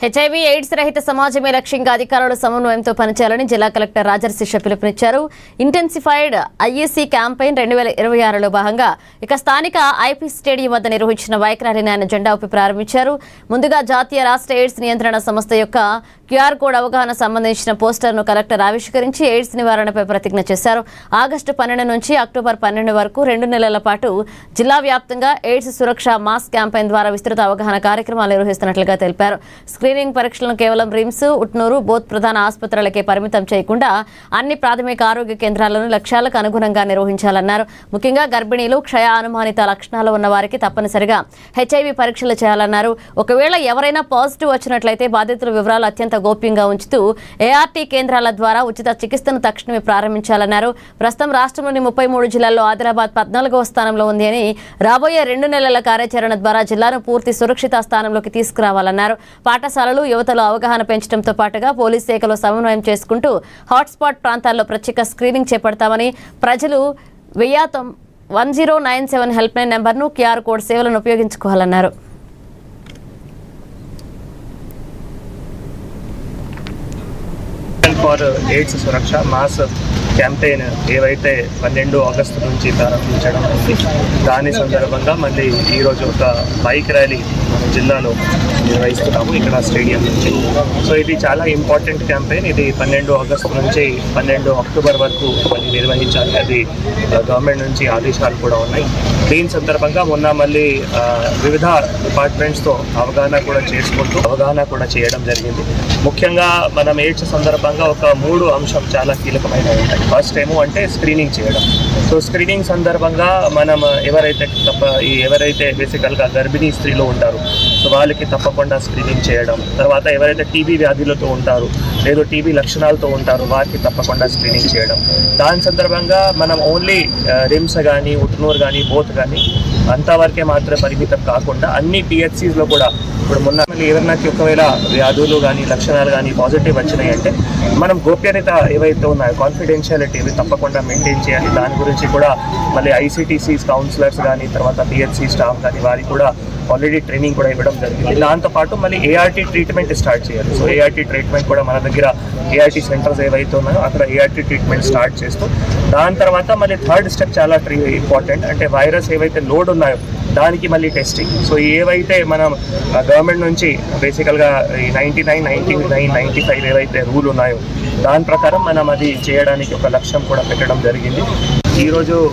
HIV AIDS రహిత సమాజమే లక్ష్యంగా అధికారులు సమన్వయంతో పనిచేయాలని జిల్లా కలెక్టర్ రాజర్షి పిలుపునిచ్చారు. ఇంటెన్సిఫైడ్ ఐఈసీ క్యాంపెయిన్ 2026లో భాగంగా స్థానిక ఐపీ స్టేడియం వద్ద నిర్వహించిన బైక్ ర్యాలీని ఆయన జెండా ఊపి ప్రారంభించారు. ముందుగా జాతీయ రాష్ట్ర ఎయిడ్స్ నియంత్రణ సంస్థ యొక్క క్యూఆర్ కోడ్ అవగాహన సంబంధించిన పోస్టర్ను కలెక్టర్ ఆవిష్కరించి ఎయిడ్స్ నివారణపై ప్రతిజ్ఞ చేశారు. ఆగస్టు 12 నుంచి అక్టోబర్ 12 వరకు 2 నెలల పాటు జిల్లా వ్యాప్తంగా ఎయిడ్స్ సురక్ష మాస్ క్యాంపెయిన్ ద్వారా విస్తృత అవగాహన కార్యక్రమాలు నిర్వహిస్తున్నట్లుగా తెలిపారు. స్క్రీనింగ్ పరీక్షలను కేవలం రిమ్స్, ఉట్నూరు, బోత్ ప్రధాన ఆసుపత్రులకే పరిమితం చేయకుండా అన్ని ప్రాథమిక ఆరోగ్య కేంద్రాలను లక్ష్యాలకు అనుగుణంగా నిర్వహించాలన్నారు. ముఖ్యంగా గర్భిణీలు, క్షయ అనుమానిత లక్షణాలు ఉన్న వారికి తప్పనిసరిగా హెచ్ఐవి పరీక్షలు చేయాలన్నారు. ఒకవేళ ఎవరైనా పాజిటివ్ వచ్చినట్లయితే బాధితుల వివరాలు అత్యంత గోప్యంగా ఉంచుతూ ఏఆర్టీ కేంద్రాల ద్వారా ఉచిత చికిత్సను తక్షణమే ప్రారంభించాలన్నారు. ప్రస్తుతం రాష్ట్రంలోని 33 జిల్లాల్లో ఆదిలాబాద్ 14వ స్థానంలో ఉంది అని రాబోయే 2 నెలల కార్యాచరణ ద్వారా జిల్లాను పూర్తి సురక్షిత స్థానంలోకి తీసుకురావాలన్నారు. పాఠశాలలు, యువతలో అవగాహన పెంచడంతో పాటుగా పోలీస్ శాఖలో సమన్వయం చేసుకుంటూ హాట్స్పాట్ ప్రాంతాల్లో ప్రత్యేక స్క్రీనింగ్ చేపడతామని, ప్రజలు 1097 హెల్ప్ లైన్ నెంబర్ను, క్యూఆర్ కోడ్ సేవలను ఉపయోగించుకోవాలన్నారు. For AIDS Suraksha mass campaign ఏవైతే 12 ఆగస్టు నుంచి ప్రారంభించడం ఉంది, దాని సందర్భంగా మళ్ళీ ఈరోజు ఒక బైక్ ర్యాలీ మన జిల్లాలో నిర్వహిస్తున్నాము ఇక్కడ స్టేడియం నుంచి. సో ఇది చాలా ఇంపార్టెంట్ క్యాంపెయిన్. ఇది 12 ఆగస్టు నుంచి 12 అక్టోబర్ వరకు మళ్ళీ నిర్వహించాలి. అది గవర్నమెంట్ నుంచి ఆదేశాలు కూడా ఉన్నాయి. దీని సందర్భంగా మొన్న మళ్ళీ వివిధ డిపార్ట్మెంట్స్తో అవగాహన కూడా చేయడం జరిగింది. ముఖ్యంగా మనం ఎయిడ్స్ సందర్భంగా ఒక 3 అంశం చాలా కీలకమైనవి ఉంటాయి. ఫస్ట్ ఏమో అంటే స్క్రీనింగ్ చేయడం. సో స్క్రీనింగ్ సందర్భంగా మనం ఎవరైతే బేసికల్గా గర్భిణీ స్త్రీలు ఉంటారు, సో వాళ్ళకి తప్పకుండా స్క్రీనింగ్ చేయడం. తర్వాత ఎవరైతే టీబీ వ్యాధులతో ఉంటారు, లేదు టీబీ లక్షణాలతో ఉంటారు, వారికి తప్పకుండా స్క్రీనింగ్ చేయడం. దాని సందర్భంగా మనం ఓన్లీ రిమ్స్ కానీ, ఉట్నూరు కానీ, బోత్ కానీ అంతవరకే మాత్రమే పరిమితం కాకుండా అన్ని పిహెచ్సిస్లో కూడా ఇప్పుడు మొన్న ఏదైనా ఒకవేళ వ్యాధులు కానీ, లక్షణాలు కానీ పాజిటివ్ వచ్చినాయి అంటే మనం గోప్యత ఏవైతే ఉన్నాయో, కాన్ఫిడెన్షియాలిటీ ఇవి తప్పకుండా మెయింటైన్ చేయాలి. దాని గురించి కూడా మళ్ళీ ఐసీటీసీస్ కౌన్సిలర్స్ కానీ, తర్వాత పిహెచ్సి స్టాఫ్ కానీ వారికి కూడా ఆల్రెడీ ట్రైనింగ్ కూడా ఇవ్వడం జరిగింది. దాంతోపాటు మళ్ళీ ఏఆర్టీ ట్రీట్మెంట్ స్టార్ట్ చేయాలి. సో ఏఆర్టీ ట్రీట్మెంట్ కూడా మన దగ్గర ఏఆర్టీ సెంటర్స్ ఏవైతే ఉన్నాయో అక్కడ ఏఆర్టీ ట్రీట్మెంట్ స్టార్ట్ చేస్తూ, దాని తర్వాత మళ్ళీ థర్డ్ స్టెప్ చాలా ఇంపార్టెంట్, అంటే వైరస్ ఏవైతే లోడ్ ఉన్నాయో దానికి మళ్ళీ టెస్టింగ్. సో ఏవైతే మనం గవర్నమెంట్ నుంచి బేసికల్గా 99, 99, 95 ఏవైతే రూల్ ఉన్నాయో దాని ప్రకారం మనం అది చేయడానికి ఒక లక్ష్యం కూడా పెట్టడం జరిగింది. ఈరోజు